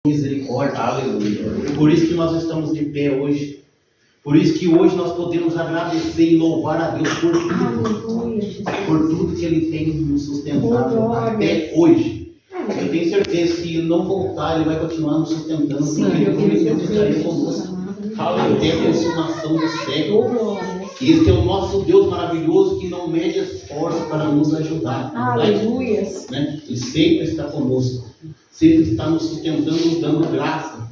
Misericórdia, aleluia. Por isso que nós estamos de pé hoje. Por isso que hoje nós podemos agradecer e louvar a Deus por tudo que Ele tem nos sustentado até hoje. Eu tenho certeza que se Ele não voltar, Ele vai continuar nos sustentando, porque Ele estaria conosco até a consumação do século. E este é o nosso Deus maravilhoso que não mede esforço para nos ajudar. Aleluia. Né? Ele sempre está conosco, sempre está nos sustentando, nos dando graça.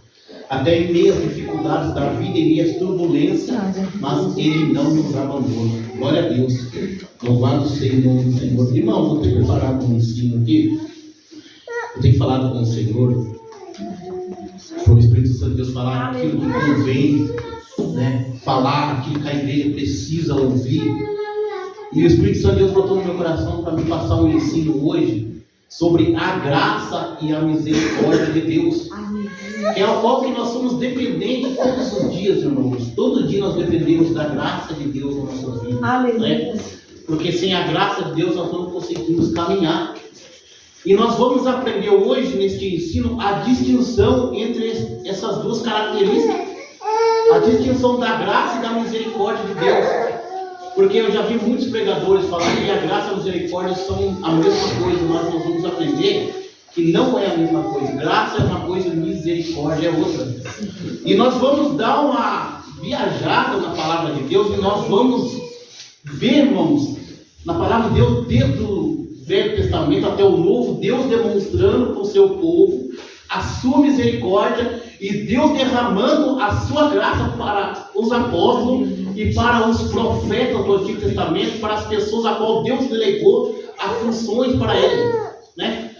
Até em meio às dificuldades da vida, em meio às turbulências, mas Ele não nos abandona. Glória a Deus. Louvado seja o nome do Senhor. Irmão, vou ter que preparar um ensino aqui. Eu tenho falado com o Senhor, para o Espírito Santo de Deus falar aquilo que convém, né? Falar aquilo que a igreja precisa ouvir. E o Espírito Santo de Deus botou no meu coração para me passar um ensino hoje sobre a graça e a misericórdia de Deus, que é o qual que nós somos dependentes todos os dias, irmãos. Todo dia nós dependemos da graça de Deus na nossa vida, né? Porque sem a graça de Deus nós não conseguimos caminhar. E nós vamos aprender hoje neste ensino a distinção entre essas duas características, a distinção da graça e da misericórdia de Deus. Porque eu já vi muitos pregadores falar que a graça e a misericórdia são a mesma coisa, mas nós vamos aprender que não é a mesma coisa. Graça é uma coisa, misericórdia é outra. E nós vamos dar uma viajada na palavra de Deus e nós vamos ver, irmãos, na palavra de Deus, desde o Velho Testamento até o Novo, Deus demonstrando para o seu povo a sua misericórdia e Deus derramando a sua graça para os apóstolos e para os profetas do Antigo Testamento, para as pessoas a qual Deus delegou as funções para eles, né?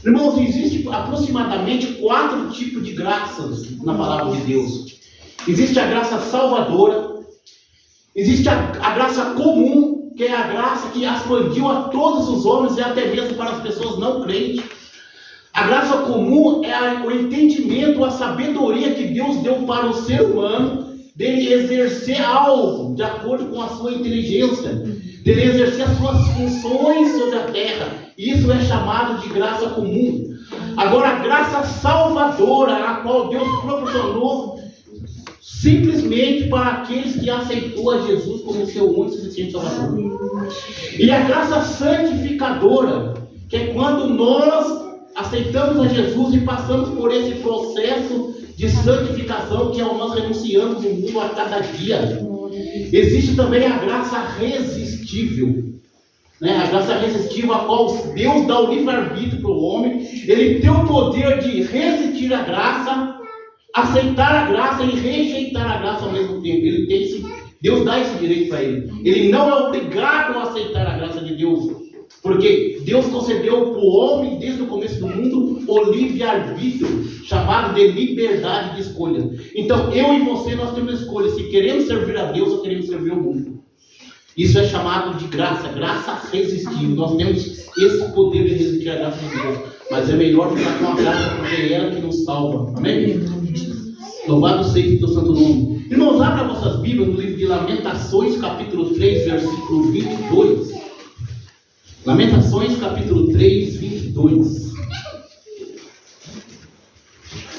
Irmãos, existe aproximadamente 4 tipos de graças na palavra de Deus. Existe a graça salvadora, existe a graça comum, que é a graça que expandiu a todos os homens e até mesmo para as pessoas não crentes. A graça comum é o entendimento, a sabedoria que Deus deu para o ser humano, dele exercer algo de acordo com a sua inteligência, dele exercer as suas funções sobre a terra. Isso é chamado de graça comum. Agora, a graça salvadora, a qual Deus proporcionou simplesmente para aqueles que aceitou a Jesus como seu único e suficiente Salvador. E a graça santificadora, que é quando nós aceitamos a Jesus e passamos por esse processo de santificação, que é o nós renunciamos o mundo a cada dia. Existe também a graça resistível, né? A graça resistível, a qual Deus dá o livre-arbítrio para o homem. Ele tem o poder de resistir à graça, aceitar a graça e rejeitar a graça ao mesmo tempo. Ele tem Deus dá esse direito para ele. Ele não é obrigado a aceitar a graça de Deus, porque Deus concedeu para o homem, desde o começo do mundo, o livre-arbítrio, chamado de liberdade de escolha. Então, eu e você, nós temos escolha se queremos servir a Deus ou queremos servir o mundo. Isso é chamado de graça, graça resistível. Nós temos esse poder de resistir à graça de Deus. Mas é melhor ficar com a graça, porque é ela que nos salva. Amém? Louvado seja o teu santo nome. Irmãos, abra vossas Bíblias no livro de Lamentações, capítulo 3, versículo 22. Lamentações, capítulo 3, 22.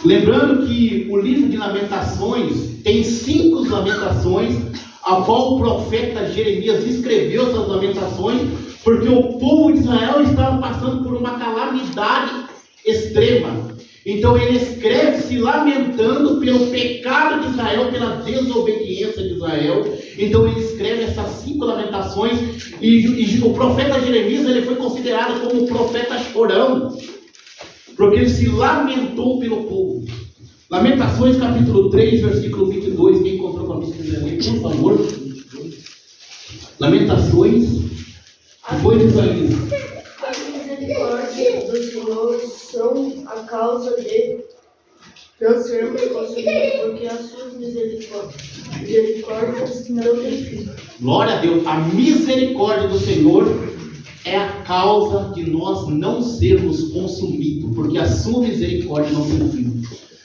Lembrando que o livro de Lamentações tem 5 lamentações, a qual o profeta Jeremias escreveu essas lamentações, porque o povo de Israel estava passando por uma calamidade extrema. Então ele escreve se lamentando pelo pecado de Israel, pela desobediência de Israel. Então ele escreve essas 5 lamentações, e o profeta Jeremias, ele foi considerado como um profeta chorão, porque ele se lamentou pelo povo. Lamentações capítulo 3, versículo 22, quem encontrou para mim, se quiser ler, por favor. Lamentações, depois de Isaías. A misericórdia do Senhor são a causa de não sermos consumidos, porque as suas misericórdias não têm fim. Glória a Deus. A misericórdia do Senhor é a causa de nós não sermos consumidos, porque a sua misericórdia não tem fim.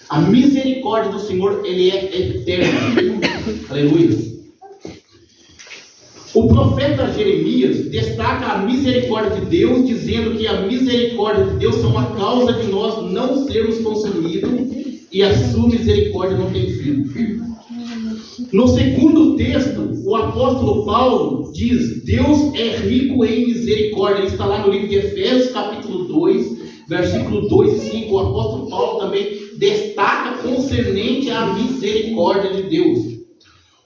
A misericórdia do Senhor, ele é eterno. Aleluia. O profeta Jeremias destaca a misericórdia de Deus, dizendo que a misericórdia de Deus são a causa de nós não sermos consumidos, e a sua misericórdia não tem fim. No segundo texto, o apóstolo Paulo diz: Deus é rico em misericórdia. Ele está lá no livro de Efésios, capítulo 2, versículo 2 e 5. O apóstolo Paulo também destaca concernente à misericórdia de Deus.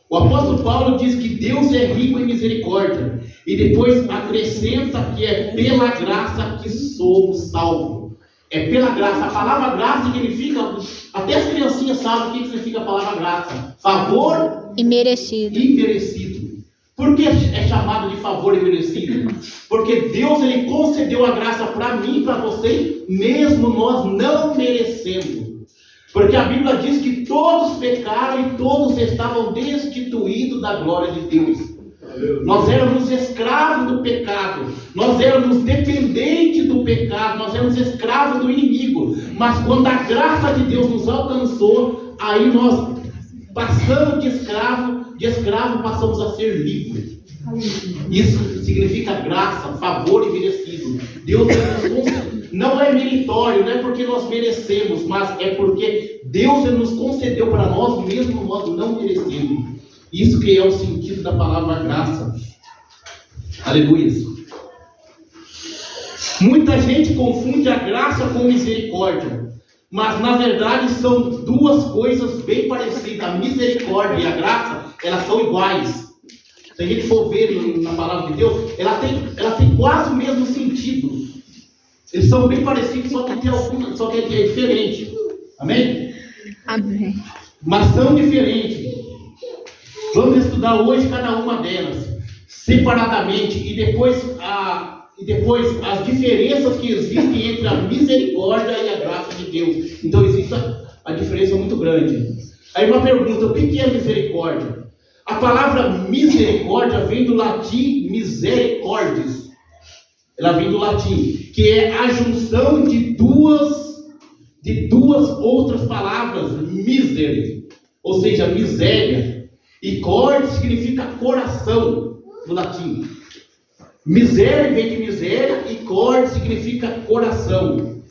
O apóstolo Paulo diz que Deus é rico em misericórdia. E depois acrescenta que é pela graça que somos salvos. É pela graça. A palavra graça significa, até as criancinhas sabem o que significa a palavra graça. Favor imerecido. Por que é chamado de favor imerecido? Porque Deus, ele concedeu a graça para mim e para você, mesmo nós não merecendo. Porque a Bíblia diz que todos pecaram e todos estavam destituídos da glória de Deus. Nós éramos escravos do pecado, nós éramos dependentes do pecado, nós éramos escravos do inimigo. Mas quando a graça de Deus nos alcançou, aí nós passamos de escravo passamos a ser livres. Isso significa graça, favor imerecido. Deus não é meritório, não é porque nós merecemos, mas é porque Deus nos concedeu para nós, mesmo nós não merecemos. Isso que é o sentido da palavra graça. Aleluia. Muita gente confunde a graça com misericórdia, mas na verdade são duas coisas bem parecidas. A misericórdia e a graça, elas são iguais. Se a gente for ver na palavra de Deus, ela tem quase o mesmo sentido. Eles são bem parecidos, só que é diferente. Amém? Amém. Mas são diferentes. Vamos estudar hoje cada uma delas, separadamente, e depois as diferenças que existem entre a misericórdia e a graça de Deus. Então existe a diferença muito grande. Aí uma pergunta: o que é misericórdia? A palavra misericórdia vem do latim misericordes. Ela vem do latim, que é a junção de duas outras palavras, misery, ou seja, miséria. E corde significa coração, no latim. Miséria vem de miséria e corde significa coração.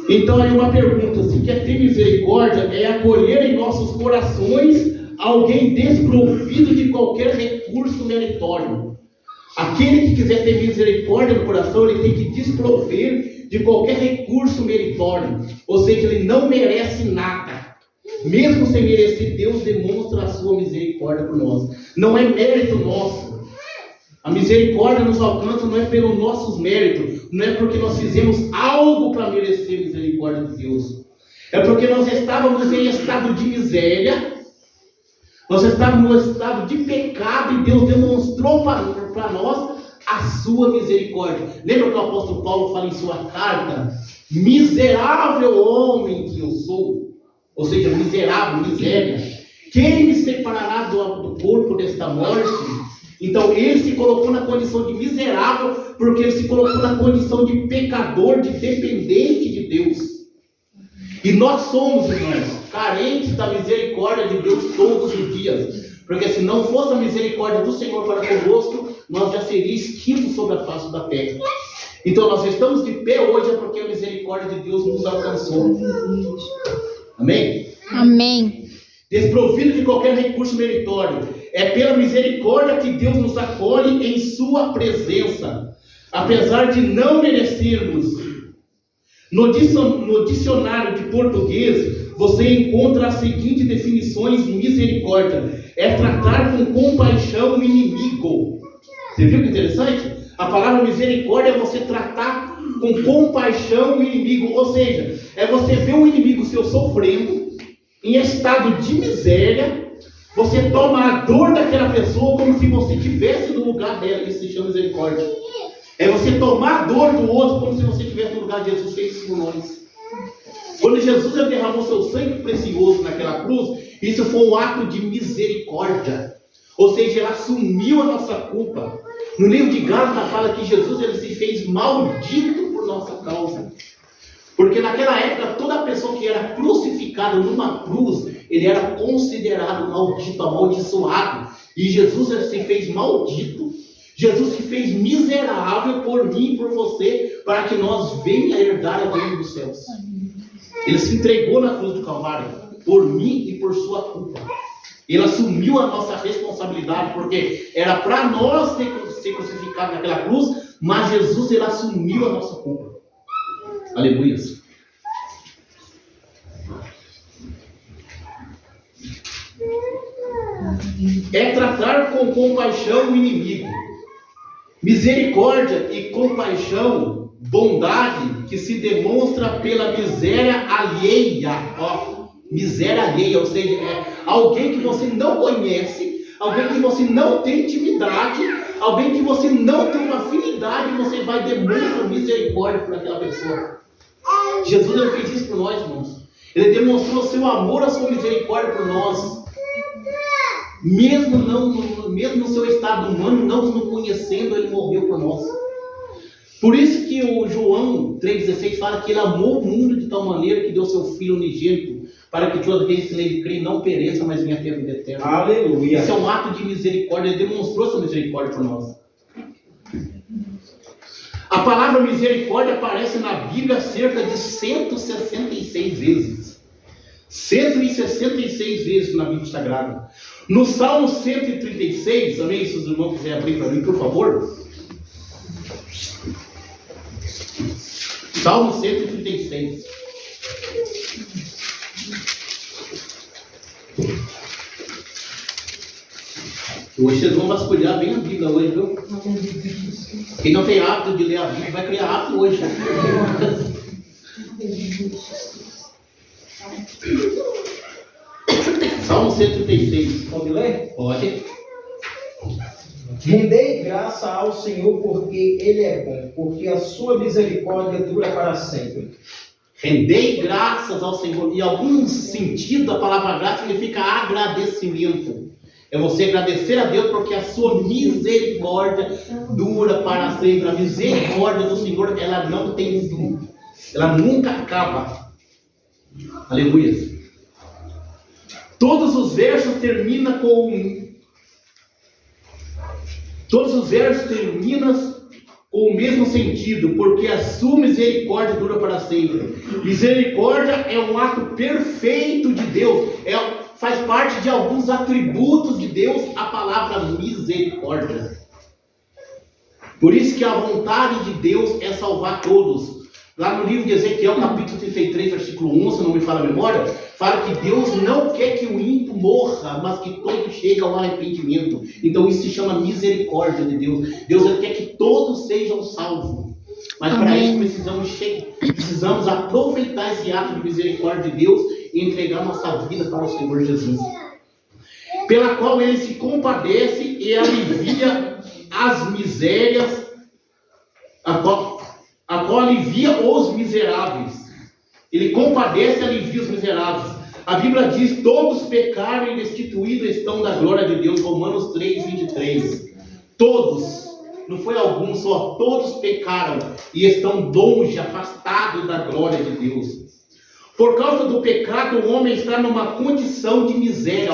Então aí uma pergunta: se quer ter misericórdia, é acolher em nossos corações alguém desprovido de qualquer recurso meritório. Aquele que quiser ter misericórdia no coração, ele tem que desprover de qualquer recurso meritório. Ou seja, ele não merece nada. Mesmo sem merecer, Deus demonstra a sua misericórdia por nós. Não é mérito nosso. A misericórdia nos alcança não é pelos nossos méritos, não é porque nós fizemos algo para merecer a misericórdia de Deus. É porque nós estávamos em estado de miséria, nós estávamos no estado de pecado e Deus demonstrou para nós a sua misericórdia. Lembra que o apóstolo Paulo fala em sua carta: miserável homem que eu sou. Ou seja, miserável, miséria. Quem me separará do corpo desta morte? Então ele se colocou na condição de miserável, porque ele se colocou na condição de pecador, de dependente de Deus. E nós somos, irmãos, carentes da misericórdia de Deus todos os dias. Porque se não fosse a misericórdia do Senhor para conosco, nós já seríamos extintos sobre a face da terra. Então nós estamos de pé hoje é porque a misericórdia de Deus nos alcançou. Amém? Amém. Desprovido de qualquer recurso meritório. É pela misericórdia que Deus nos acolhe em sua presença, apesar de não merecermos. No dicionário de português, você encontra as seguintes definições de misericórdia: é tratar com compaixão o inimigo. Você viu que interessante? A palavra misericórdia é você tratar com compaixão o inimigo, ou seja, é você ver o inimigo seu sofrendo, em estado de miséria, você toma a dor daquela pessoa como se você estivesse no lugar dela. Isso se chama misericórdia. É você tomar a dor do outro como se você estivesse no lugar de Jesus, fez isso por nós. Quando Jesus derramou seu sangue precioso naquela cruz, isso foi um ato de misericórdia. Ou seja, ele assumiu a nossa culpa. No livro de Gálatas fala que Jesus ele se fez maldito por nossa causa. Porque naquela época, toda pessoa que era crucificada numa cruz, ele era considerado maldito, amaldiçoado. E Jesus ele se fez maldito. Jesus se fez miserável por mim e por você, para que nós venhamos a herdar a glória dos céus. Ele se entregou na cruz do Calvário por mim e por sua culpa. Ele assumiu a nossa responsabilidade, porque era para nós ser crucificado naquela cruz, mas Jesus, ele assumiu a nossa culpa. Aleluia. É tratar com compaixão o inimigo. Misericórdia e compaixão, bondade que se demonstra pela miséria alheia. Ó, miséria alheia, ou seja, é alguém que você não conhece, alguém que você não tem intimidade, alguém que você não tem uma afinidade, você vai demonstrar misericórdia por aquela pessoa. Jesus, ele fez isso por nós, irmãos. Ele demonstrou seu amor, a sua misericórdia por nós. Mesmo no seu estado humano, não nos conhecendo, ele morreu por nós. Por isso que o João 3,16 fala que ele amou o mundo de tal maneira que deu seu Filho unigênito, para que todo aquele que nele crê não pereça, mas venha ter a vida eterna. Aleluia. Isso é um ato de misericórdia, ele demonstrou sua misericórdia por nós. A palavra misericórdia aparece na Bíblia cerca de 166 vezes. 166 vezes na Bíblia Sagrada. No Salmo 136, amém? Se os irmãos quiserem abrir para mim, por favor. Salmo 136. Hoje vocês vão vasculhar bem a Bíblia hoje, viu? Quem não tem hábito de ler a Bíblia vai criar hábito hoje. Salmo 136. Pode ler? Pode. Rendei graça ao Senhor porque Ele é bom, porque a sua misericórdia dura para sempre. Rendei graças ao Senhor. Em algum sentido, a palavra graça significa agradecimento. É você agradecer a Deus porque a sua misericórdia dura para sempre. A misericórdia do Senhor, ela não tem fim. Ela nunca acaba. Aleluia. Todos os versos terminam com o mesmo sentido, porque a sua misericórdia dura para sempre. Misericórdia é um ato perfeito de Deus, faz parte de alguns atributos de Deus, a palavra misericórdia. Por isso que a vontade de Deus é salvar todos. Lá no livro de Ezequiel, capítulo 33, versículo 1, se não me falha a memória, fala que Deus não quer que o ímpio morra, mas que todos cheguem ao arrependimento. Então isso se chama misericórdia de Deus. Deus, ele quer que todos sejam salvos. Mas para isso precisamos aproveitar esse ato de misericórdia de Deus e entregar nossa vida para o Senhor Jesus. Pela qual ele se compadece e alivia as misérias, a qual alivia os miseráveis. Ele compadece e alivia os miseráveis. A Bíblia diz: todos pecaram e destituídos estão da glória de Deus. Romanos 3, 23. Todos, não foi alguns só, todos pecaram e estão longe, afastados da glória de Deus. Por causa do pecado, o homem está numa condição de miséria.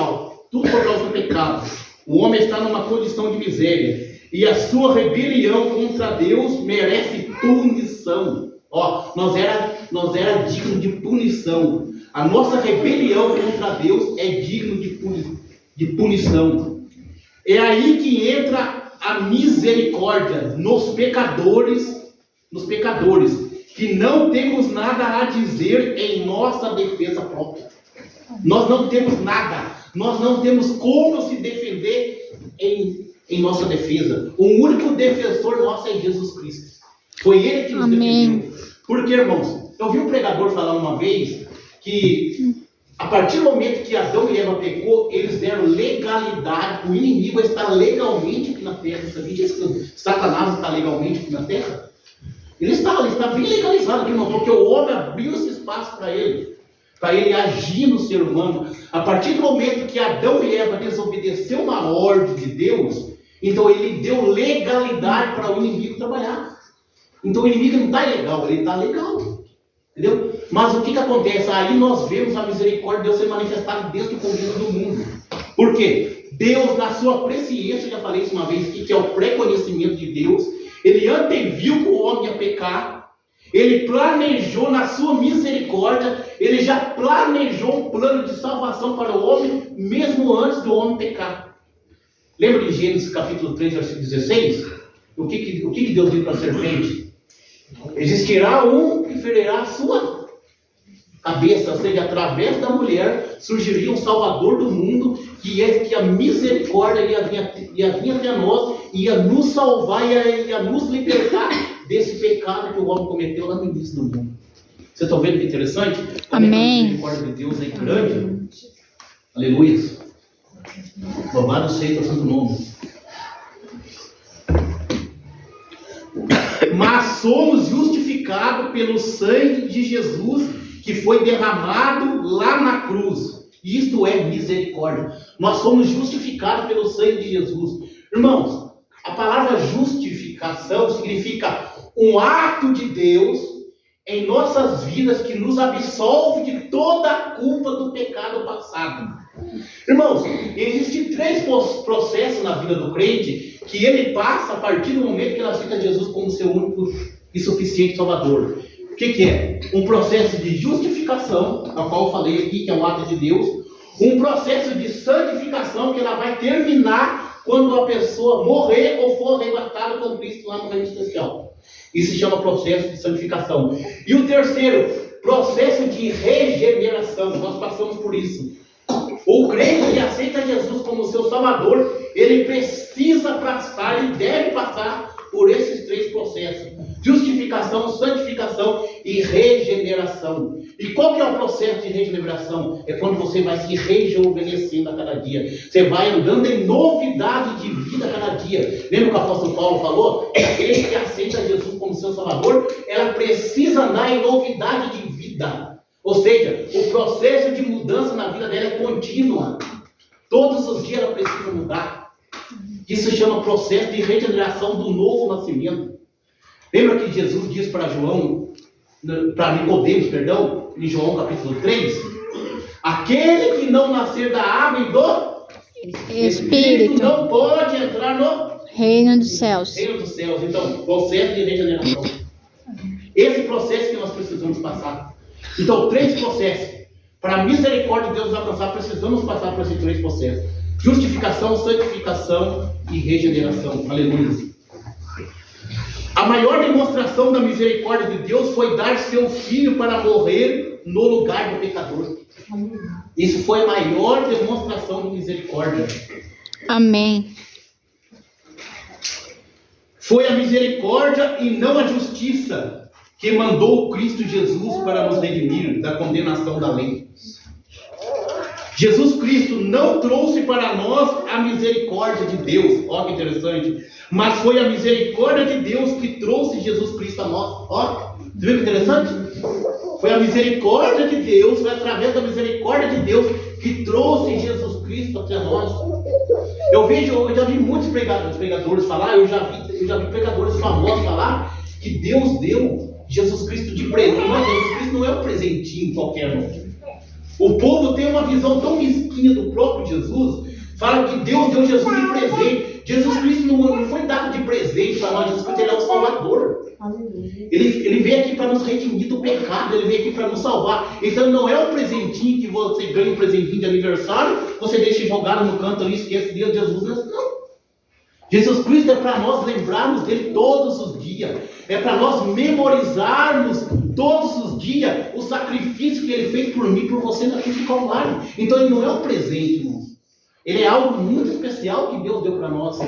Tudo por causa do pecado. O homem está numa condição de miséria. E a sua rebelião contra Deus merece punição. Nós era digno de punição. A nossa rebelião contra Deus é digno de punição. É aí que entra a misericórdia nos pecadores, que não temos nada a dizer em nossa defesa própria. Nós não temos nada. Nós não temos como se defender em nossa defesa. O único defensor nosso é Jesus Cristo. Foi Ele que nos defendeu. Porque, irmãos, eu vi um pregador falar uma vez que a partir do momento que Adão e Eva pecou, eles deram legalidade. O inimigo está legalmente aqui na terra. Sabia que Satanás está legalmente aqui na terra? Ele está bem legalizado aqui, irmão, porque o homem abriu esse espaço para ele agir no ser humano. A partir do momento que Adão e Eva desobedeceu uma ordem de Deus, então ele deu legalidade para o inimigo trabalhar. Então o inimigo não está ilegal, ele está legal. Entendeu? Mas o que acontece? Aí nós vemos a misericórdia de Deus ser manifestada desde o começo do mundo. Por quê? Deus, na sua presciência, já falei isso uma vez, que é o pré-conhecimento de Deus, ele anteviu que o homem ia pecar, Ele planejou na sua misericórdia, ele já planejou um plano de salvação para o homem, mesmo antes do homem pecar. Lembra de Gênesis capítulo 3, versículo 16? O que Deus disse para a serpente? Existirá um que ferirá a sua cabeça, ou seja, através da mulher surgiria um salvador do mundo, que a misericórdia ia vir até nós, ia nos salvar, ia nos libertar desse pecado que o homem cometeu lá no início do mundo. Vocês estão vendo que interessante? Amém. A misericórdia de Deus é grande. Aleluia. Louvado seja o santo nome. Mas somos justificados pelo sangue de Jesus, que foi derramado lá na cruz. Isto é misericórdia. Nós somos justificados pelo sangue de Jesus. Irmãos, a palavra justificação significa um ato de Deus em nossas vidas que nos absolve de toda a culpa do pecado passado. Irmãos, existem 3 processos na vida do crente que ele passa a partir do momento que ele aceita Jesus como seu único e suficiente Salvador. O que é? Um processo de justificação, a qual eu falei aqui, que é um ato de Deus. Um processo de santificação, que ela vai terminar quando a pessoa morrer ou for arrebatada com Cristo lá no reino celestial. Isso se chama processo de santificação. E o terceiro, processo de regeneração. Nós passamos por isso. O crente que aceita Jesus como seu Salvador, ele precisa passar, ele deve passar por esses 3 processos: justificação, santificação e regeneração. E qual que é o processo de regeneração? É quando você vai se rejuvenescendo a cada dia. Você vai andando em novidade de vida a cada dia. Lembra que o apóstolo Paulo falou? Aquele que aceita Jesus como seu Salvador, ela precisa andar em novidade de vida. Ou seja, o processo de mudança na vida dela é contínua. Todos os dias ela precisa mudar. Isso se chama processo de regeneração do novo nascimento. Lembra que Jesus diz para Nicodemos, em João capítulo 3? Aquele que não nascer da água e do Espírito não pode entrar no reino dos céus. Reino dos céus. Então, processo de regeneração. Esse processo que nós precisamos passar. Então, 3 processos. Para a misericórdia de Deus nos alcançar, precisamos passar por esses 3 processos: justificação, santificação e regeneração. Aleluia. A maior demonstração da misericórdia de Deus foi dar seu filho para morrer no lugar do pecador. Isso foi a maior demonstração de misericórdia. Amém. Foi a misericórdia e não a justiça que mandou Cristo Jesus para nos redimir da condenação da lei. Jesus Cristo não trouxe para nós a misericórdia de Deus. Ó, que interessante. Mas foi a misericórdia de Deus que trouxe Jesus Cristo a nós. Ó, você viu que interessante? Foi a misericórdia de Deus, foi através da misericórdia de Deus que trouxe Jesus Cristo até nós. Eu já vi muitos pregadores falar, eu já vi pregadores famosos falar que Deus deu Jesus Cristo de presente. Mas Jesus Cristo não é um presentinho qualquer um. O povo tem uma visão tão mesquinha do próprio Jesus, fala que Deus deu Jesus de presente. Jesus Cristo não foi dado de presente para nós. Jesus Cristo, ele é o Salvador. Ele veio aqui para nos redimir do pecado, ele veio aqui para nos salvar. Então não é um presentinho que você ganha, um presentinho de aniversário, você deixa jogado no canto ali, esquece de Jesus. Não. Jesus Cristo é para nós lembrarmos dele todos os dias. É para nós memorizarmos todos os dias o sacrifício que ele fez por mim e por você na cruz do Calvário. Então ele não é um presente, irmão. Ele é algo muito especial que Deus deu para nós.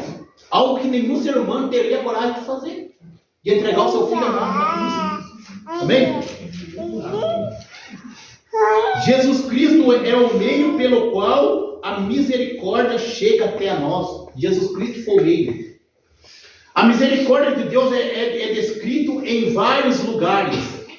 Algo que nenhum ser humano teria coragem de fazer. De entregar o seu filho na cruz. Amém? Jesus Cristo é o meio pelo qual a misericórdia chega até a nós. Jesus Cristo foi o meio. A misericórdia de Deus é descrito em vários lugares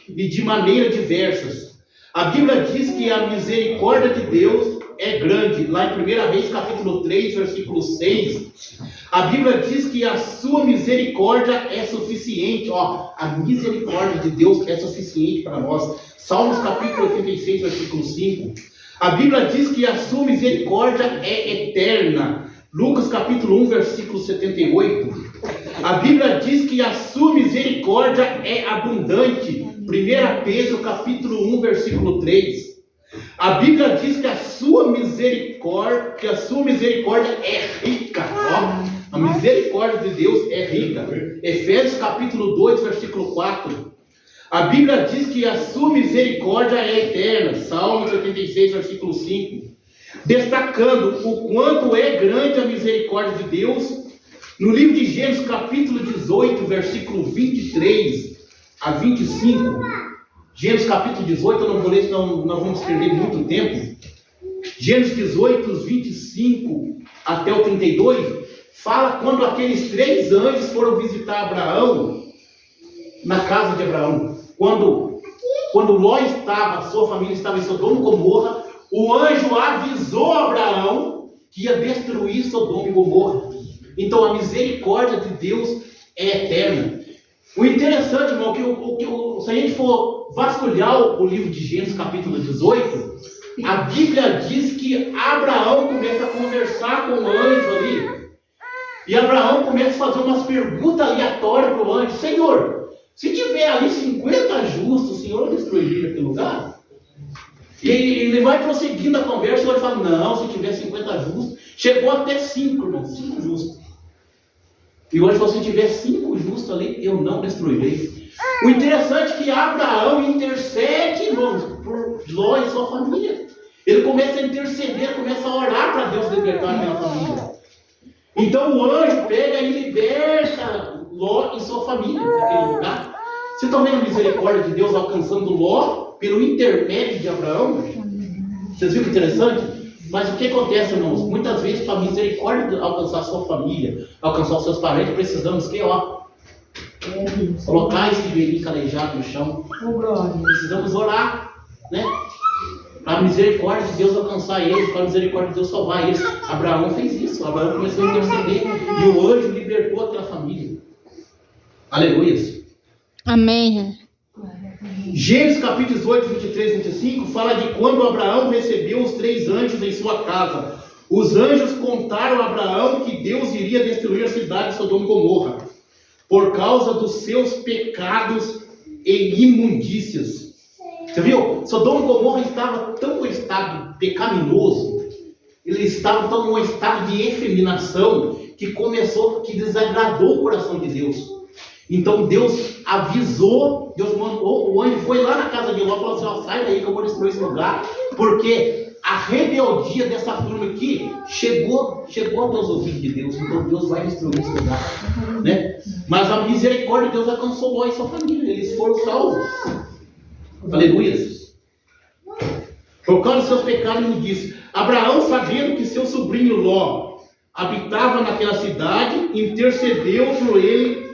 e de maneira diversas. A Bíblia diz que a misericórdia de Deus é grande. Lá em 1 Reis capítulo 3, versículo 6, a Bíblia diz que a sua misericórdia é suficiente. A misericórdia de Deus é suficiente para nós. Salmos capítulo 86, versículo 5. A Bíblia diz que a sua misericórdia é eterna. Lucas capítulo 1, versículo 78. A Bíblia diz que a sua misericórdia é abundante. 1 Pedro capítulo 1, versículo 3. A Bíblia diz que a sua misericórdia é rica. Ó, a misericórdia de Deus é rica. Efésios capítulo 2, versículo 4. A Bíblia diz que a sua misericórdia é eterna. Salmos 86, versículo 5. Destacando o quanto é grande a misericórdia de Deus, no livro de Gênesis capítulo 18, versículo 23 a 25. Gênesis capítulo 18, eu não vou ler, senão nós vamos perder muito tempo. Gênesis 18, 25 até o 32, fala quando aqueles 3 anjos foram visitar Abraão, na casa de Abraão. Quando Ló estava, sua família estava em Sodoma e Gomorra, o anjo avisou Abraão que ia destruir Sodoma e Gomorra. Então a misericórdia de Deus é eterna. O interessante, irmão, se a gente for vasculhar o livro de Gênesis capítulo 18, a Bíblia diz que Abraão começa a conversar com o anjo ali. E Abraão começa a fazer umas perguntas aleatórias para o anjo. Senhor, se tiver ali 50 justos, o Senhor destruiria aquele lugar? E ele vai prosseguindo a conversa e ele fala, não, se tiver 50 justos, chegou até 5, irmão, 5 justos. E hoje, se tiver 5 justos ali, eu não destruirei. O interessante é que Abraão intercede, irmãos, por Ló e sua família. Ele começa a interceder, começa a orar para Deus libertar aquela família. Então o anjo pega e liberta Ló e sua família daquele lugar. Vocês estão vendo a misericórdia de Deus alcançando Ló pelo intermédio de Abraão? Vocês viram que interessante? Mas o que acontece, irmãos? Muitas vezes, para a misericórdia alcançar a sua família, alcançar os seus parentes, precisamos que, colocar esse joelhinho calejado no chão. Precisamos orar, né? Para a misericórdia de Deus alcançar eles, para a misericórdia de Deus salvar eles. Abraão fez isso. Abraão começou a interceder e o anjo libertou aquela família. Aleluia. Amém. Gênesis capítulo 18, 23 e 25 fala de quando Abraão recebeu os 3 anjos em sua casa. Os anjos contaram a Abraão que Deus iria destruir a cidade de Sodoma e Gomorra por causa dos seus pecados e imundícias. Você viu? Sodoma e Gomorra estava tão em estado pecaminoso, eles estavam tão em um estado de efeminação que desagradou o coração de Deus. Então Deus avisou, Deus mandou, o anjo foi lá na casa de Ló e falou assim, sai daí que eu vou destruir esse lugar, porque a rebeldia dessa turma aqui chegou aos ouvidos de Deus, então Deus vai destruir esse lugar, né? Mas a misericórdia de Deus alcançou Ló e sua família, eles foram salvos. Aleluia. Por causa dos seus pecados, ele disse, Abraão, sabendo que seu sobrinho Ló habitava naquela cidade, intercedeu por ele.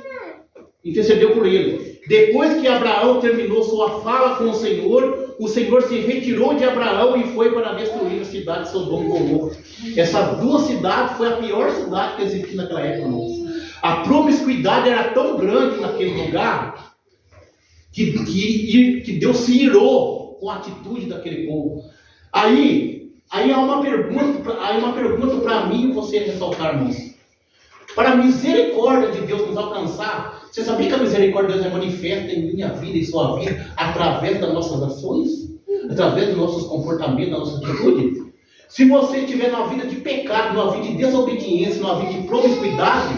Depois que Abraão terminou sua fala com o Senhor se retirou de Abraão e foi para destruir a cidade de Sodoma e Gomorra. Essas 2 cidades foi a pior cidade que existia naquela época, irmãos. A promiscuidade era tão grande naquele lugar que Deus se irou com a atitude daquele povo. Aí há uma pergunta para mim e você ressaltar, irmãos. Para a misericórdia de Deus nos alcançar, você sabia que a misericórdia de Deus é manifesta em minha vida e sua vida através das nossas ações? Através dos nossos comportamentos, da nossa atitude? Se você estiver numa vida de pecado, numa vida de desobediência, numa vida de promiscuidade,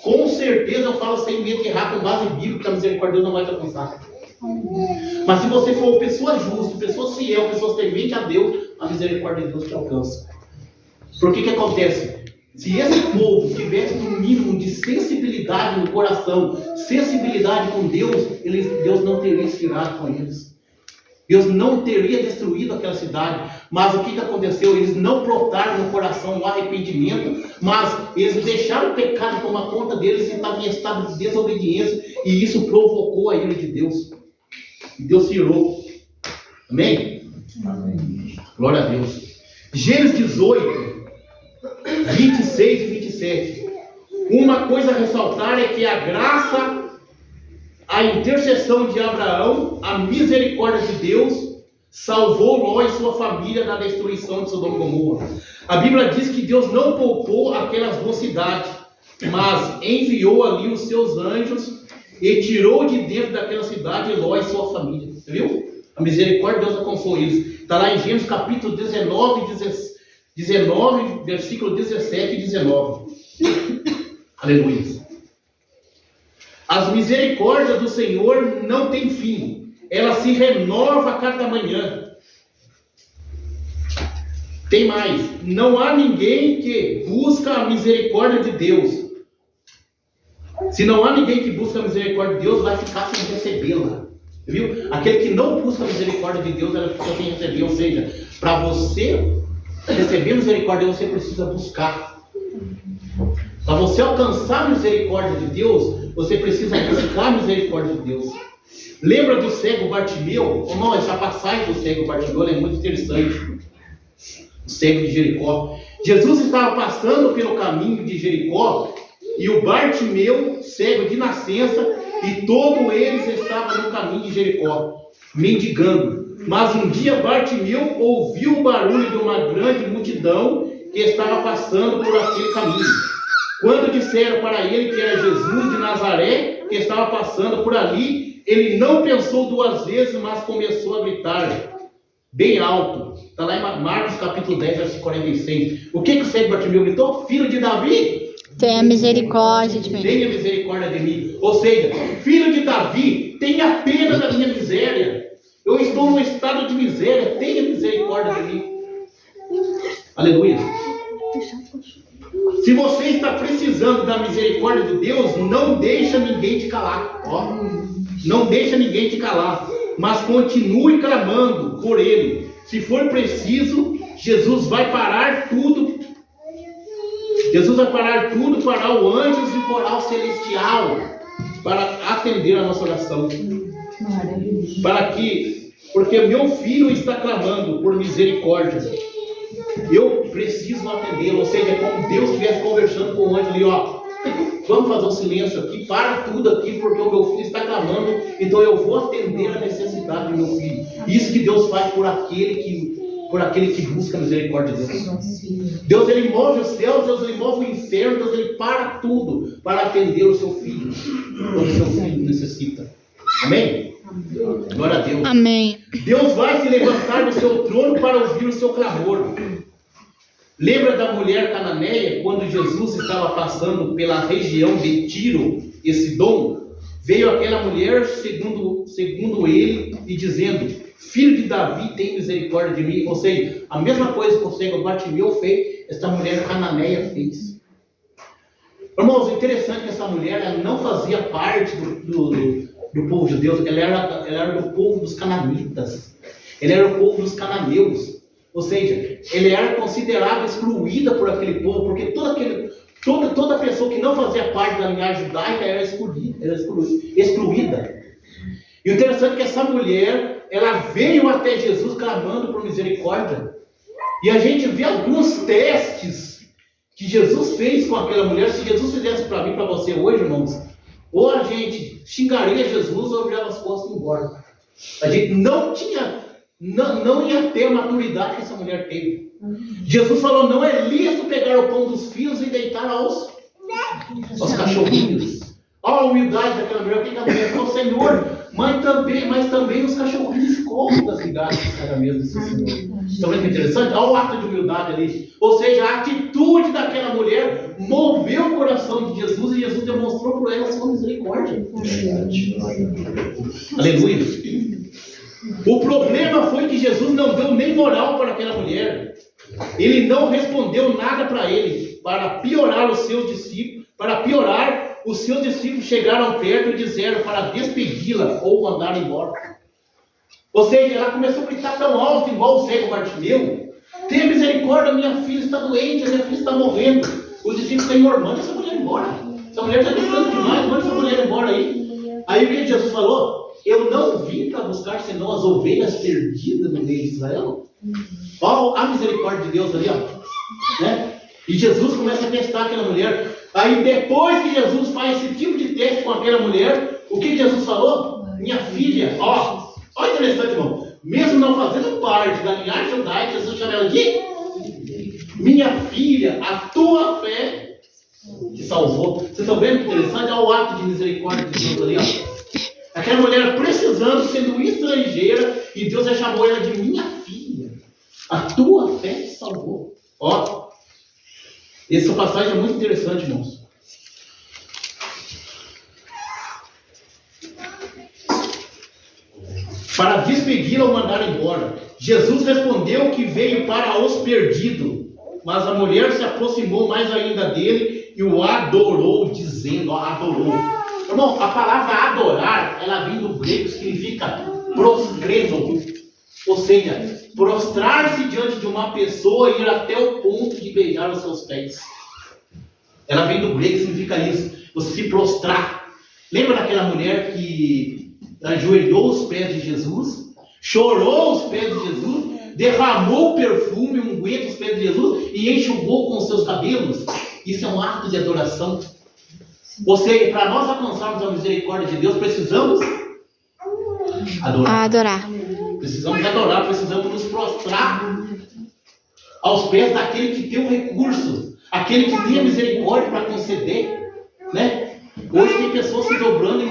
com certeza eu falo sem medo de errar com base bíblica, a misericórdia de Deus não vai te alcançar. Mas se você for pessoa justa, pessoa fiel, pessoa temente a Deus, a misericórdia de Deus te alcança. Por que acontece? Se esse povo tivesse um mínimo de sensibilidade no coração, sensibilidade com Deus, Deus não teria se irado com eles. Deus não teria destruído aquela cidade. Mas o que aconteceu? Eles não brotaram no coração o arrependimento, mas eles deixaram o pecado tomar conta deles e estavam em estado de desobediência, e isso provocou a ira de Deus. E Deus se irou. Amém? Amém. Glória a Deus. Gênesis 18, 26 e 27. Uma coisa a ressaltar é que a graça, a intercessão de Abraão, a misericórdia de Deus, salvou Ló e sua família da destruição de Sodoma e Gomorra. A Bíblia diz que Deus não poupou aquelas duas cidades, mas enviou ali os seus anjos e tirou de dentro daquela cidade Ló e sua família. Você viu? A misericórdia de Deus alcançou eles. Está lá em Gênesis capítulo 19, versículo 17 e 19. Aleluia. As misericórdias do Senhor não têm fim. Ela se renova a cada manhã. Tem mais. Não há ninguém que busca a misericórdia de Deus. Se não há ninguém que busca a misericórdia de Deus, vai ficar sem recebê-la. Viu? Aquele que não busca a misericórdia de Deus, ela fica sem receber. Ou seja, para você receber a misericórdia, você precisa buscar. Para você alcançar a misericórdia de Deus, você precisa buscar a misericórdia de Deus. Lembra do cego Bartimeu? Ou não, essa passagem do cego Bartimeu é muito interessante. O cego de Jericó. Jesus estava passando pelo caminho de Jericó e o Bartimeu, cego de nascença, e todos eles estavam no caminho de Jericó, mendigando. Mas um dia Bartimeu ouviu o barulho de uma grande multidão que estava passando por aquele caminho. Quando disseram para ele que era Jesus de Nazaré, que estava passando por ali, ele não pensou duas vezes, mas começou a gritar bem alto. Está lá em Marcos capítulo 10, versículo 46. O que o cego Bartimeu gritou? Filho de Davi, Tenha misericórdia de mim. tenha misericórdia de mim. Ou seja, filho de Davi, tenha pena da minha miséria. Eu estou num estado de miséria, tenha misericórdia de mim. Aleluia. Se você está precisando da misericórdia de Deus, não deixa ninguém te calar. Ó, não deixa ninguém te calar, mas continue clamando por Ele. Se for preciso, Jesus vai parar tudo. Jesus vai parar tudo, parar o anjos e coral celestial para atender a nossa oração. Porque meu filho está clamando por misericórdia. Eu preciso atendê-lo. Ou seja, é como Deus estivesse conversando com o anjo ali, ó. Vamos fazer um silêncio aqui, para tudo aqui, porque o meu filho está clamando, então eu vou atender a necessidade do meu filho. Isso que Deus faz por aquele que busca a misericórdia de Deus. Deus, ele move os céus, Deus, ele move o inferno, Deus, ele para tudo para atender o seu filho, quando o seu filho necessita. Amém? Glória a Deus. Amém. Deus vai se levantar do seu trono para ouvir o seu clamor. Lembra da mulher cananeia, quando Jesus estava passando pela região de Tiro e Sidom? Veio aquela mulher, segundo ele, e dizendo: Filho de Davi, tem misericórdia de mim. Ou seja, a mesma coisa que o cego Bartimeu fez, essa mulher cananeia fez. Irmãos, é interessante que essa mulher, ela não fazia parte do povo judeu, ela era do povo dos cananitas, ela era o povo dos cananeus. Ou seja, ela era considerada excluída por aquele povo, porque toda pessoa que não fazia parte da linhagem judaica era excluída. E o interessante é que essa mulher, ela veio até Jesus clamando por misericórdia. E a gente vê alguns testes que Jesus fez com aquela mulher. Se Jesus fizesse para mim, para você hoje, irmãos, ou a gente xingaria Jesus ou virava as costas e ia embora. A gente não ia ter a maturidade que essa mulher teve. Jesus falou: não é lícito pegar o pão dos filhos e deitar aos cachorrinhos. Olha a humildade daquela mulher. O que a mulher falou? Senhor, mas também os cachorrinhos comem das migalhas dos casamentos desse Senhor. Está vendo que interessante? Olha o ato de humildade ali. Ou seja, a atitude daquela mulher moveu o coração de Jesus e Jesus demonstrou por ela a sua misericórdia. Aleluia. O problema foi que Jesus não deu nem moral para aquela mulher. Ele não respondeu nada para ele. Para piorar, os seus discípulos chegaram perto e disseram para despedi-la ou mandar embora. Ou seja, ela começou a gritar tão alto, igual o cego Bartimeu: tenha misericórdia, minha filha está doente, minha filha está morrendo. Os discípulos: Senhor, manda essa mulher embora. Essa mulher está gritando demais, manda essa mulher embora aí. Aí o que Jesus falou? Eu não vim para buscar senão as ovelhas perdidas no meio de Israel. Olha a misericórdia de Deus ali, ó. Né? E Jesus começa a testar aquela mulher. Aí depois que Jesus faz esse tipo de teste com aquela mulher, o que Jesus falou? Minha filha, ó interessante, irmão. mesmo não fazendo parte da linhagem judaica, Jesus chama ela de minha filha, a tua fé te salvou. Vocês estão vendo que interessante? Olha o ato de misericórdia de Deus ali, ó. Aquela mulher precisando, sendo estrangeira, e Deus já chamou ela de minha filha. A tua fé te salvou. Ó, essa passagem é muito interessante, irmãos. Para despedi-la ou mandar embora, Jesus respondeu que veio para os perdidos. Mas a mulher se aproximou mais ainda dele e o adorou, dizendo, ó, adorou. Irmão, a palavra adorar, ela vem do grego, significa proscredo. Ou seja, prostrar-se diante de uma pessoa e ir até o ponto de beijar os seus pés. Ela vem do grego, significa isso. Você se prostrar. Lembra daquela mulher que ajoelhou os pés de Jesus? Chorou os pés de Jesus? Derramou perfume, unguento os pés de Jesus e enxugou com os seus cabelos? Isso é um ato de adoração. Ou seja, para nós alcançarmos a misericórdia de Deus, precisamos adorar. Precisamos adorar, precisamos nos prostrar aos pés daquele que tem o recurso, aquele que tem a misericórdia para conceder, né? Hoje tem pessoas se dobrando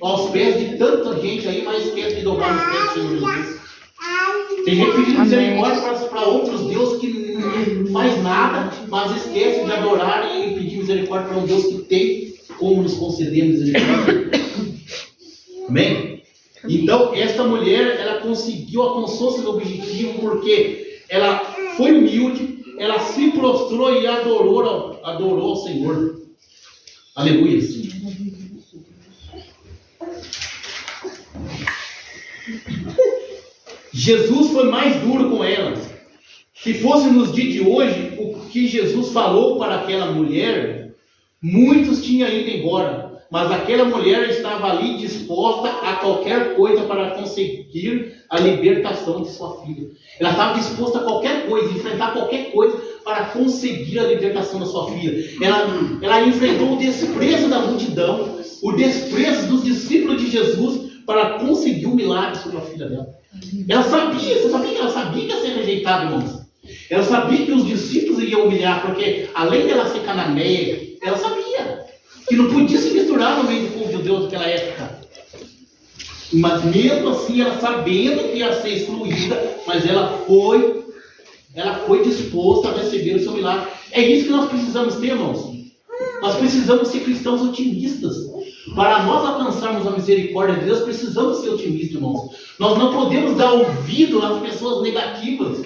aos pés de tanta gente aí, mas esquece de dobrar os pés do Senhor Jesus. Tem gente pedindo misericórdia para outros deuses que não faz nada, mas esquece de adorar e pedir misericórdia para um Deus que tem como nos conceder misericórdia. Amém? Então, esta mulher, ela conseguiu, alcançou seu objetivo, porque ela foi humilde, ela se prostrou e adorou ao Senhor. Aleluia. Jesus foi mais duro com ela. Se fosse nos dias de hoje, o que Jesus falou para aquela mulher, muitos tinham ido embora. Mas aquela mulher estava ali disposta a qualquer coisa para conseguir a libertação de sua filha. Ela estava disposta a qualquer coisa, enfrentar qualquer coisa para conseguir a libertação da sua filha. Ela enfrentou o desprezo da multidão, o desprezo dos discípulos de Jesus para conseguir o milagre sobre a filha dela. Ela sabia, você sabia que ela sabia que ia ser rejeitada, irmãos. Ela sabia que os discípulos iam humilhar, porque além dela ser cananeia, ela sabia que não podia se misturar no meio do povo de Deus naquela época. Mas mesmo assim, ela sabendo que ia ser excluída, mas ela foi disposta a receber o seu milagre. É isso que nós precisamos ter, irmãos. Nós precisamos ser cristãos otimistas. Para nós alcançarmos a misericórdia de Deus, precisamos ser otimistas, irmãos. Nós não podemos dar ouvido às pessoas negativas.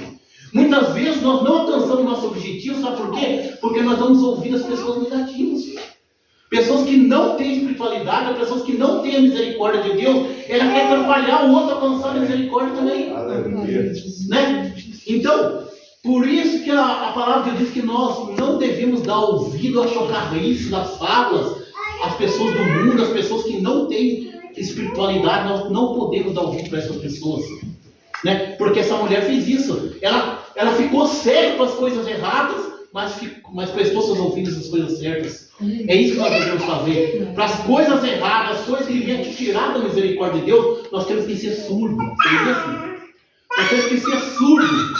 Muitas vezes nós não alcançamos nosso objetivo, sabe por quê? Porque nós damos ouvido às pessoas negativas. Pessoas que não têm espiritualidade, pessoas que não têm a misericórdia de Deus, ela quer atrapalhar o outro a alcançar a misericórdia também. Né? Então, por isso que a palavra de Deus diz que nós não devemos dar ouvido à chocarrice das fábulas, às pessoas do mundo, às pessoas que não têm espiritualidade. Nós não podemos dar ouvido para essas pessoas. Né? Porque essa mulher fez isso. Ela ficou cega para as coisas erradas, mas prestou seus ouvidos às coisas certas. É isso que nós devemos fazer. Para as coisas erradas, as coisas que vêm te tirar da misericórdia de Deus, nós temos que ser surdos. Nós temos que ser surdos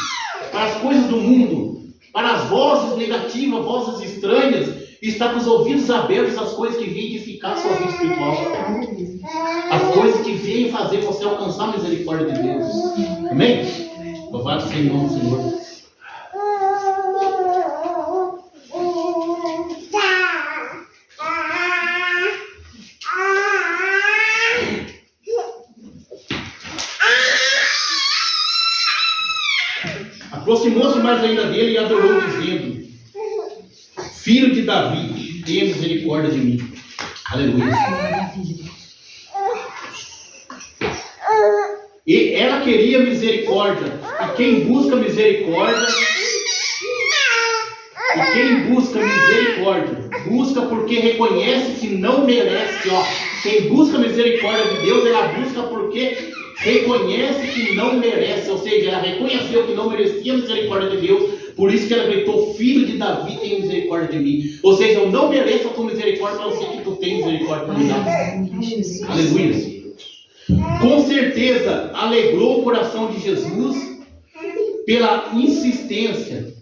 para as coisas do mundo, para as vozes negativas, vozes estranhas, e estar com os ouvidos abertos às coisas que vêm edificar a sua vida espiritual. As coisas que vêm fazer você alcançar a misericórdia de Deus. Amém? Louvado seja o nome do Senhor. Aproximou-se mais ainda dele e adorou, dizendo: Filho de Davi, tenha misericórdia de mim. Aleluia. E ela queria misericórdia. E quem busca misericórdia, busca porque reconhece que não merece. Ó. Quem busca misericórdia de Deus, ela busca porque reconhece que não merece. Ou seja, ela reconheceu que não merecia a misericórdia de Deus. Por isso que ela gritou: Filho de Davi, tenha misericórdia de mim. Ou seja, eu não mereço a tua misericórdia, mas eu sei que tu tens misericórdia para me dar. Aleluia. Com certeza alegrou o coração de Jesus pela insistência.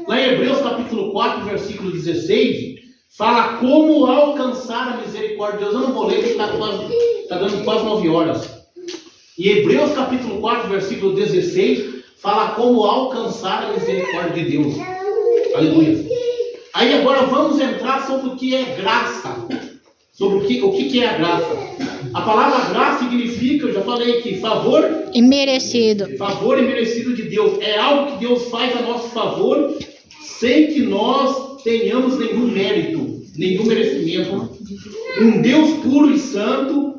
Lá em Hebreus capítulo 4, versículo 16, fala como alcançar a misericórdia de Deus. Eu não vou ler, porque está dando quase 9 horas. Em Hebreus capítulo 4, versículo 16, fala como alcançar a misericórdia de Deus. Aleluia. Aí agora vamos entrar sobre o que é graça. Sobre o que é a graça. A palavra graça significa, eu já falei aqui, favor Imerecido. Favor imerecido de Deus. É algo que Deus faz a nosso favor sem que nós tenhamos nenhum mérito, nenhum merecimento. Um Deus puro e santo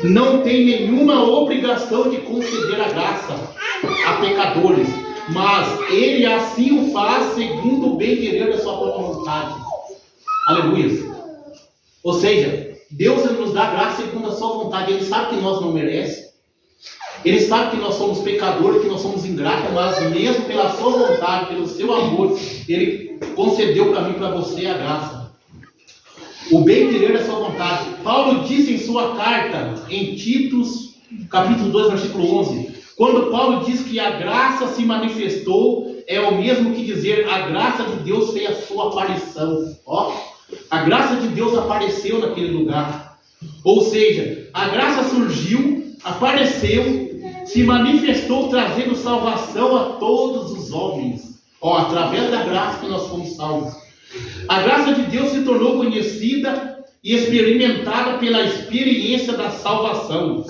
não tem nenhuma obrigação de conceder a graça a pecadores, mas Ele assim o faz segundo o bem querer da sua própria vontade. Aleluia. Ou seja, Deus nos dá graça segundo a sua vontade. Ele sabe que nós não merecemos. Ele sabe que nós somos pecadores, que nós somos ingratos, mas mesmo pela sua vontade, pelo seu amor, Ele concedeu para mim e para você a graça. O bem querer da sua vontade. Paulo disse em sua carta, em Tito, capítulo 2, versículo 11, quando Paulo diz que a graça se manifestou, é o mesmo que dizer a graça de Deus fez a sua aparição. Ó, a graça de Deus apareceu naquele lugar. Ou seja, a graça surgiu, apareceu, se manifestou trazendo salvação a todos os homens. Ó, através da graça que nós fomos salvos. A graça de Deus se tornou conhecida e experimentada pela experiência da salvação.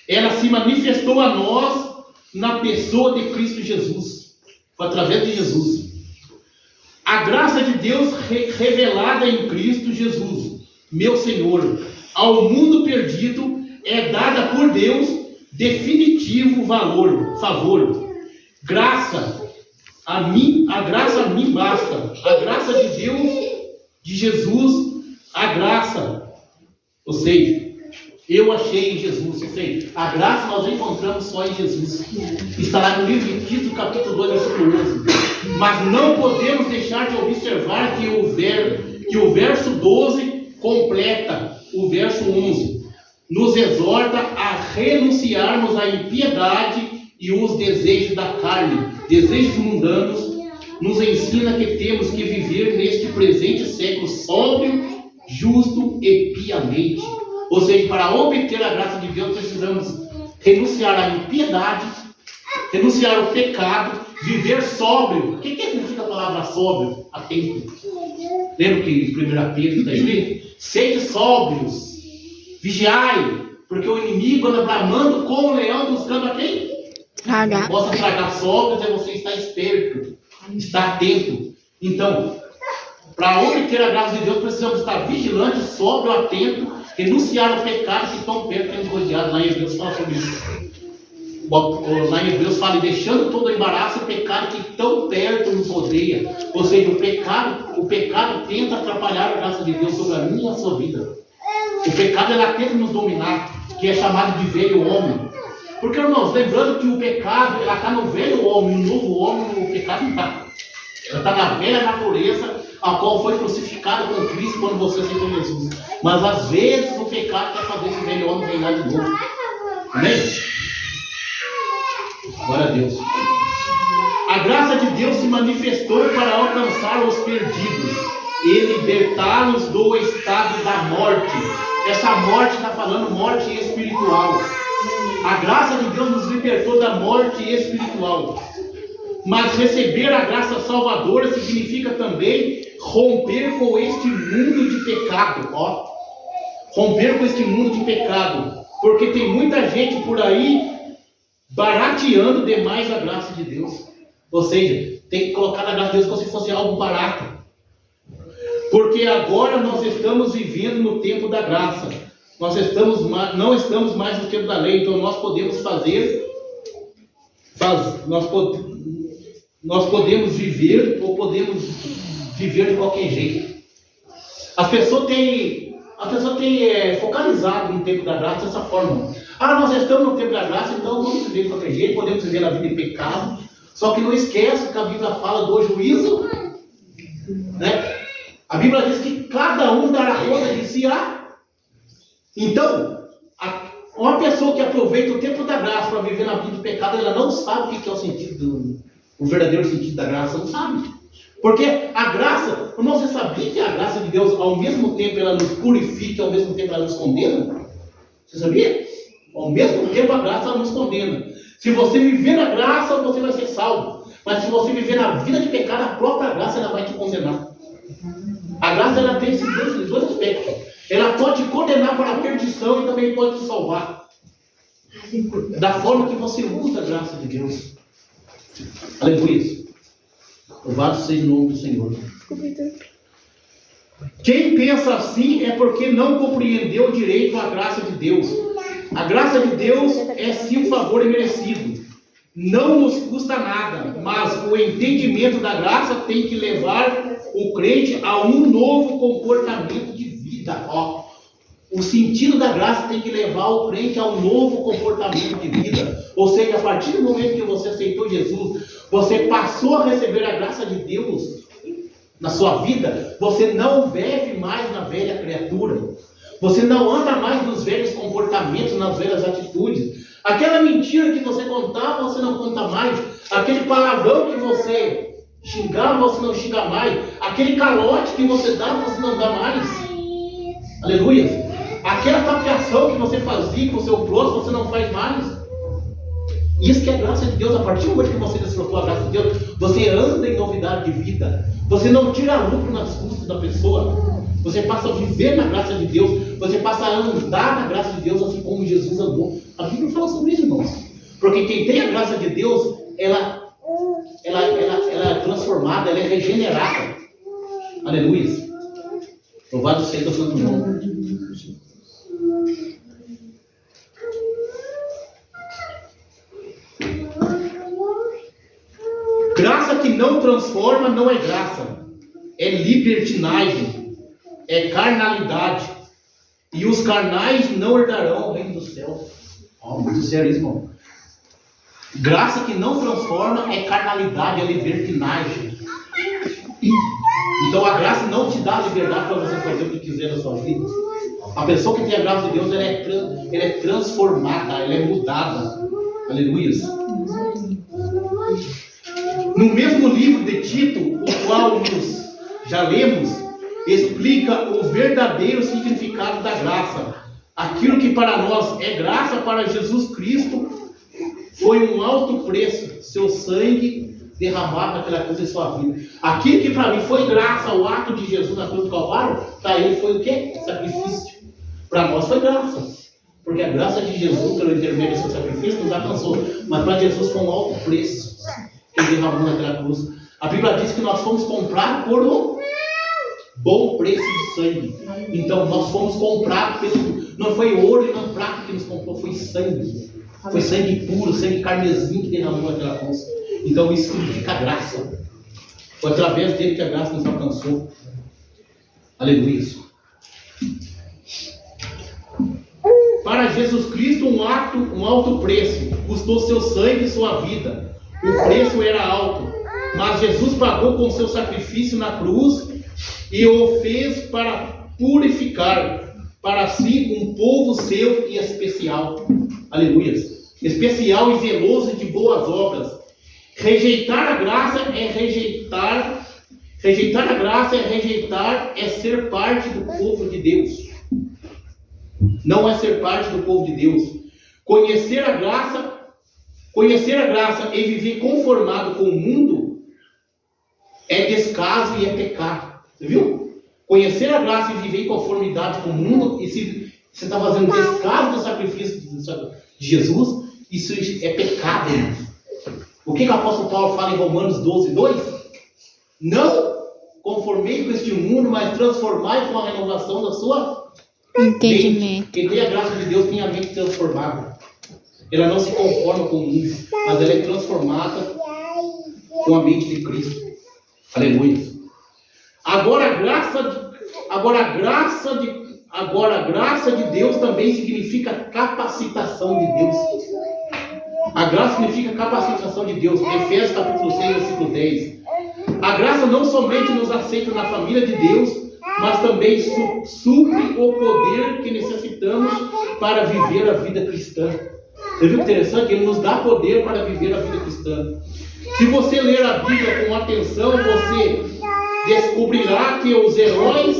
Ela se manifestou a nós na pessoa de Cristo Jesus. Foi através de Jesus. A graça de Deus revelada em Cristo Jesus, meu Senhor, ao mundo perdido, é dada por Deus definitivo favor. Graça. A graça a mim basta. A graça de Deus, de Jesus, a graça. Ou seja, eu achei em Jesus. Ou seja, a graça nós encontramos só em Jesus. Está lá no livro de Tito, capítulo 2, versículo 11. Mas não podemos deixar de observar que o verso 12 completa o verso 11. Nos exorta a renunciarmos à impiedade e os desejos da carne, desejos mundanos. Nos ensina que temos que viver neste presente século sóbrio, justo e piamente. Ou seja, para obter a graça de Deus precisamos renunciar à impiedade, renunciar ao pecado, viver sóbrio. O que significa a palavra sóbrio? Atento. Lembra que em 1 Pedro está escrito? Sede sóbrios, vigiai, porque o inimigo anda bramando como um leão buscando a quem? Tragar. Possa tragar sóbrios é você estar esperto, estar atento. Então, para obter a graça de Deus, precisamos estar vigilantes, sóbrio, atento, renunciar ao pecado que tão perto temos rodeado. Lá em Hebreus fala sobre isso. Lá em Hebreus fala, deixando todo o embaraço, o pecado que tão perto nos rodeia. Ou seja, o pecado tenta atrapalhar a graça de Deus sobre a minha e a sua vida. O pecado ela tenta nos dominar, que é chamado de velho homem. Porque, irmãos, lembrando que o pecado ela está no velho homem, no novo homem, o pecado não está. Ela está na velha natureza, a qual foi crucificada com Cristo quando você aceitou Jesus. Mas às vezes o pecado quer fazer esse velho homem reinar de novo. Amém? Glória a Deus. A graça de Deus se manifestou para alcançar os perdidos e libertá-los do estado da morte. Essa morte está falando morte espiritual. A graça de Deus nos libertou da morte espiritual. Mas receber a graça salvadora significa também romper com este mundo de pecado. Ó. Romper com este mundo de pecado. Porque tem muita gente por aí barateando demais a graça de Deus. Ou seja, tem que colocar a graça de Deus como se fosse algo barato. Porque agora nós estamos vivendo no tempo da graça. Não estamos mais no tempo da lei. Então nós podemos nós podemos viver ou podemos viver de qualquer jeito. As pessoas têm focalizado no tempo da graça dessa forma. Nós estamos no tempo da graça, então vamos viver de qualquer jeito, podemos viver a vida em pecado. Só que não esqueça que a Bíblia fala do juízo, né? A Bíblia diz que cada um dará conta de si. Então, Uma pessoa que aproveita o tempo da graça para viver na vida do pecado, ela não sabe o que é o sentido, o verdadeiro sentido da graça, não sabe. Porque a graça, irmão, você sabia que a graça de Deus, ao mesmo tempo ela nos purifica, ao mesmo tempo ela nos condena? Você sabia? Ao mesmo tempo a graça ela nos condena. Se você viver na graça, você vai ser salvo. Mas se você viver na vida de pecado, a própria graça ela vai te condenar. A graça ela tem esses dois aspectos. Ela pode te condenar para a perdição e também pode te salvar. Da forma que você usa a graça de Deus. Aleluia. Louvado seja o nome do Senhor. Quem pensa assim é porque não compreendeu direito a graça de Deus. A graça de Deus é sim um favor imerecido. Não nos custa nada, mas o entendimento da graça tem que levar o crente a um novo comportamento de vida. Ó, o sentido da graça tem que levar o crente a um novo comportamento de vida. Ou seja, a partir do momento que você aceitou Jesus, você passou a receber a graça de Deus na sua vida, você não vive mais na velha criatura. Você não anda mais nos velhos comportamentos, nas velhas atitudes. Aquela mentira que você contava, você não conta mais. Aquele palavrão que você xingava, você não xinga mais. Aquele calote que você dava, você não dá mais. Aleluia. Aquela tapeação que você fazia com o seu próximo, você não faz mais. Isso que é a graça de Deus. A partir do momento que você desfrutou a graça de Deus, você anda em novidade de vida. Você não tira lucro nas custas da pessoa. Você passa a viver na graça de Deus. Você passa a andar na graça de Deus, assim como Jesus andou. A Bíblia fala sobre isso, irmãos. Porque quem tem a graça de Deus, ela é transformada, ela é regenerada. Aleluia. Louvado seja o santo nome. Graça que não transforma não é graça. É libertinagem. É carnalidade. E os carnais não herdarão o reino do céu. Muito sério isso, irmão. Graça que não transforma é carnalidade, é libertinagem. Então a graça não te dá liberdade para você fazer o que quiser na sua vida. A pessoa que tem a graça de Deus, ela é transformada, ela é mudada. Aleluia. No mesmo livro de Tito, o qual nós já lemos, explica o verdadeiro significado da graça. Aquilo que para nós é graça, para Jesus Cristo foi um alto preço, seu sangue derramado naquela cruz em sua vida. Aquilo que para mim foi graça, o ato de Jesus na cruz do Calvário, para ele foi o quê? Sacrifício. Para nós foi graça, porque a graça de Jesus, pelo intermédio do seu sacrifício, nos alcançou. Mas para Jesus foi um alto preço que ele derramou naquela cruz. A Bíblia diz que nós fomos comprados por um bom preço de sangue. Então nós fomos comprados, não foi ouro e não prata que nos comprou, foi sangue. Foi sangue puro, sangue carmesim que derramou naquela cruz. Então isso significa graça. Foi através dele que a graça nos alcançou. Aleluia. Para Jesus Cristo um alto preço, custou seu sangue e sua vida. O preço era alto, mas Jesus pagou com seu sacrifício na cruz e o fez para purificar para si um povo seu e especial. Aleluia. Especial e zeloso de boas obras. Rejeitar a graça é rejeitar. Rejeitar a graça é ser parte do povo de Deus. Não é ser parte do povo de Deus. Conhecer a graça e viver conformado com o mundo é descaso e é pecado. Você viu? Conhecer a graça e viver em conformidade com o mundo, e se você está fazendo descaso do sacrifício de Jesus, isso é pecado. O que o apóstolo Paulo fala em Romanos 12:2? Não conformei com este mundo, mas transformai com a renovação da sua entendimento. Quem tem a graça de Deus tem a mente transformada. Ela não se conforma com o mundo, mas ela é transformada com a mente de Cristo. Aleluia. Agora a graça de Deus também significa capacitação de Deus. A graça significa capacitação de Deus. Efésios capítulo 6, versículo 10. A graça não somente nos aceita na família de Deus, mas também supre o poder que necessitamos para viver a vida cristã. Você viu que interessante? Ele nos dá poder para viver a vida cristã. Se você ler a Bíblia com atenção, você descobrirá que os heróis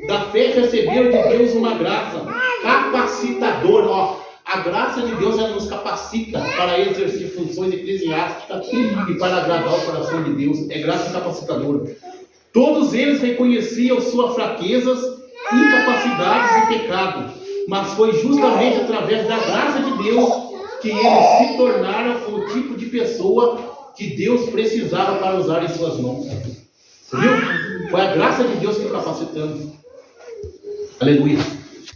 da fé receberam de Deus uma graça capacitadora. A graça de Deus, ela nos capacita para exercer funções eclesiásticas e para agradar o coração de Deus. É graça capacitadora. Todos eles reconheciam suas fraquezas, incapacidades e pecado, mas foi justamente através da graça de Deus que eles se tornaram o tipo de pessoa que Deus precisava para usar em suas mãos. Viu? Foi a graça de Deus que capacitamos. Aleluia.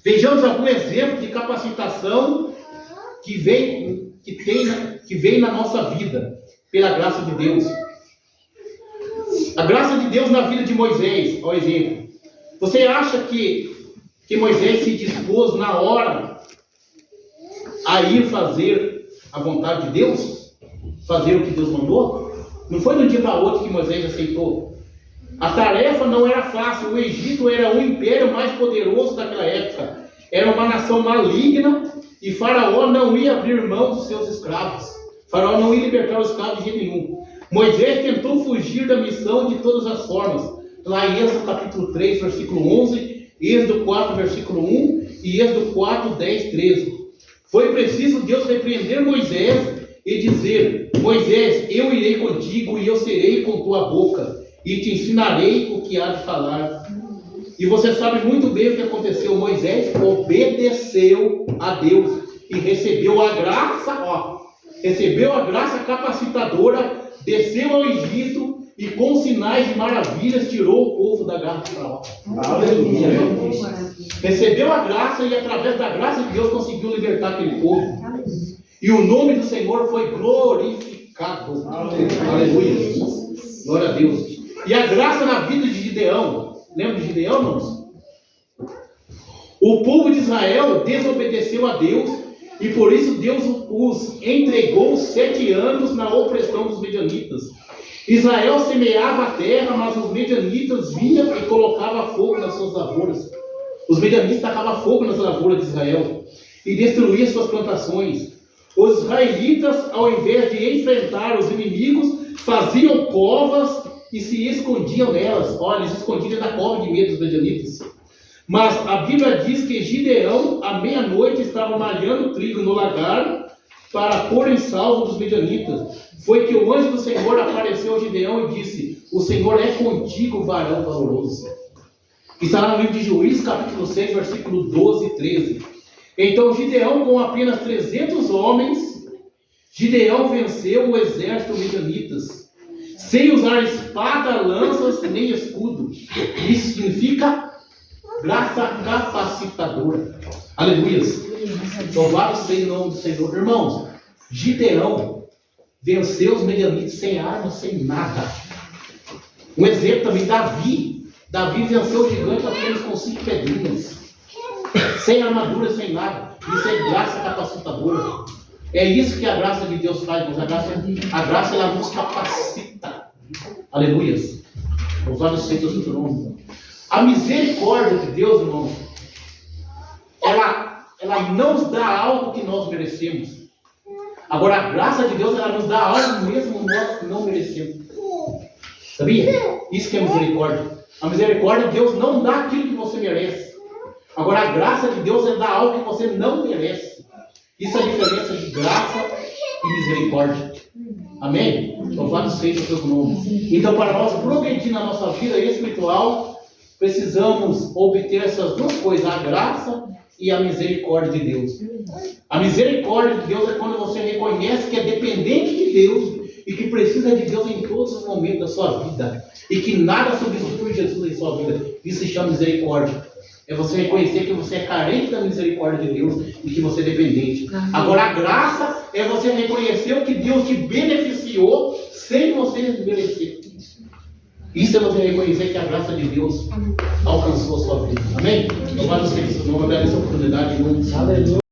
Vejamos algum exemplo de capacitação que vem na nossa vida pela graça de Deus. A graça de Deus na vida de Moisés, ó exemplo. Você acha que Moisés se dispôs na hora a ir fazer a vontade de Deus? Fazer o que Deus mandou? Não foi de um dia para outro que Moisés aceitou. A tarefa não era fácil. O Egito era o império mais poderoso daquela época. Era uma nação maligna e Faraó não ia abrir mão dos seus escravos. Faraó não ia libertar os escravos de jeito nenhum. Moisés tentou fugir da missão de todas as formas. Lá em Êxodo capítulo 3, versículo 11, Êxodo 4, versículo 1 e Êxodo 4, 10, 13. Foi preciso Deus repreender Moisés e dizer: Moisés, eu irei contigo e eu serei com tua boca e te ensinarei o que há de falar. E você sabe muito bem o que aconteceu. Moisés obedeceu a Deus e recebeu a graça, recebeu a graça capacitadora, desceu ao Egito e com sinais e maravilhas tirou o povo da garra de Faraó. Aleluia. Recebeu a graça e através da graça de Deus conseguiu libertar aquele povo. E o nome do Senhor foi glorificado. Aleluia. Glória a Deus. E a graça na vida de Gideão. Lembra de Gideão, irmãos? O povo de Israel desobedeceu a Deus e por isso Deus os entregou 7 anos na opressão dos medianitas. Israel semeava a terra, mas os medianitas vinham e colocavam fogo nas suas lavouras. Os medianitas tacavam fogo nas lavouras de Israel e destruíam suas plantações. Os israelitas, ao invés de enfrentar os inimigos, faziam covas e se escondiam nelas. Olha, eles escondiam na cova de medo dos medianitas. Mas a Bíblia diz que Gideão, à meia-noite, estava malhando trigo no lagar para pôr em salvo dos medianitas. Foi que o anjo do Senhor apareceu a Gideão e disse: o Senhor é contigo, varão valoroso. Está lá no livro de Juízes, capítulo 6, versículo 12 e 13. Então Gideão, com apenas 300 homens, Gideão venceu o exército medianitas, sem usar espada, lanças, nem escudo. Isso significa graça capacitadora. Aleluia. Louvado seja o nome do Senhor. Irmãos, Gideão venceu os medianitas sem arma, sem nada. Um exemplo também, Davi venceu o gigante apenas com 5 pedrinhas, sem armadura, sem nada. Isso é graça capacitadora. É isso que a graça de Deus faz, mas a graça ela nos capacita. Aleluia. Louvado seja o seu nome. A misericórdia de Deus, irmão, ela não nos dá algo que nós merecemos. Agora, a graça de Deus, ela nos dá algo mesmo nós não merecemos. Sabia? Isso que é misericórdia. A misericórdia de Deus não dá aquilo que você merece. Agora, a graça de Deus é dar algo que você não merece. Isso é a diferença de graça e misericórdia. Amém? Louvado seja o seu nome. Então, para nós progredir na nossa vida espiritual, precisamos obter essas duas coisas, a graça e a misericórdia de Deus. A misericórdia de Deus é quando você reconhece que é dependente de Deus e que precisa de Deus em todos os momentos da sua vida e que nada substitui Jesus em sua vida. Isso se chama misericórdia. É você reconhecer que você é carente da misericórdia de Deus e que você é dependente. Agora, a graça é você reconhecer o que Deus te beneficiou sem você merecer. Isso é você reconhecer que a graça de Deus alcançou a sua vida. Amém? Louvado seja o seu nome, agradeço a oportunidade. Aleluia.